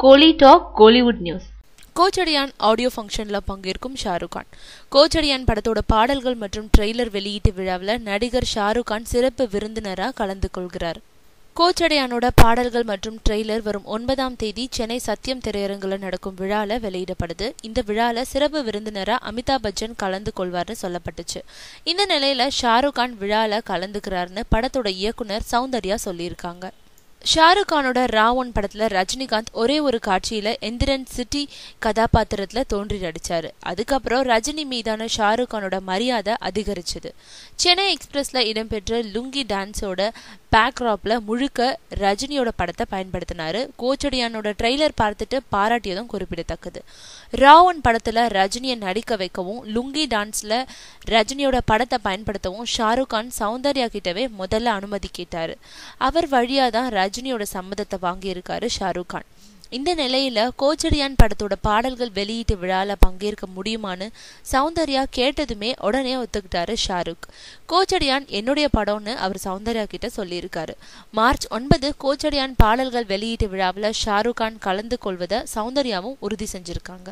கோலி talk Kollywood news. Kochadaiiyaan audio ஃபங்க்ஷன்ல பங்கேற்கும் ஷாருக் கான். கோச்சடியான் படத்தோட பாடல்கள் மற்றும் ட்ரெய்லர் வெளியீட்டு விழாவில் நடிகர் ஷாருக் கான் சிறப்பு விருந்தினராக கலந்து கொள்கிறார். கோச்சடியானோட பாடல்கள் மற்றும் ட்ரெய்லர் வரும் 9ஆம் தேதி சென்னை சத்யம் திரையரங்குல நடக்கும் விழால வெளியிடப்படுது. இந்த விழால சிறப்பு விருந்தினரா அமிதாப் பச்சன் கலந்து கொள்வார்னு சொல்லப்பட்டுச்சு. இந்த நிலையில ஷாருக் கான் விழால கலந்துக்கிறாருன்னு படத்தோட இயக்குனர் சௌந்தர்யா சொல்லியிருக்காங்க. ஷாருக் கானோட ராவன் படத்துல ரஜினிகாந்த் ஒரே ஒரு காட்சியில எந்திரன் சிட்டி கதாபாத்திரத்துல தோன்றி நடிச்சாரு. அதுக்கப்புறம் ரஜினி மீதான ஷாருக் கானோட மரியாதை அதிகரிச்சது. சென்னை எக்ஸ்பிரஸ்ல இடம்பெற்ற லுங்கி டான்ஸோட பேக்ராப்ல முழுக்க ரஜினியோட படத்தை பயன்படுத்தினாரு. கோச்சடியானோட ட்ரெய்லர் பார்த்துட்டு பாராட்டியதும் குறிப்பிடத்தக்கது. ராவன் படத்துல ரஜினியை நடிக்க வைக்கவும் லுங்கி டான்ஸ்ல ரஜினியோட படத்தை பயன்படுத்தவும் ஷாருக் கான் சௌந்தர்யா கிட்டவே முதல்ல அனுமதி கேட்டாரு. அவர் வழியாதான் ரஜினியோட சம்மதத்தை வாங்கியிருக்காரு ஷாருக் கான். இந்த நிலையில கோச்சடியான் படத்தோட பாடல்கள் வெளியீட்டு விழால பங்கேற்க முடியுமான்னு சௌந்தர்யா கேட்டதுமே உடனே ஒத்துக்கிட்டாரு ஷாருக். கோச்சடியான் என்னுடைய படம்னு அவர் சௌந்தர்யா கிட்ட சொல்லியிருக்காரு. மார்ச் 9 கோச்சடியான் பாடல்கள் வெளியீட்டு விழாவில் ஷாருக் கான் கலந்து கொள்வதை சௌந்தர்யாவும் உறுதி செஞ்சிருக்காங்க.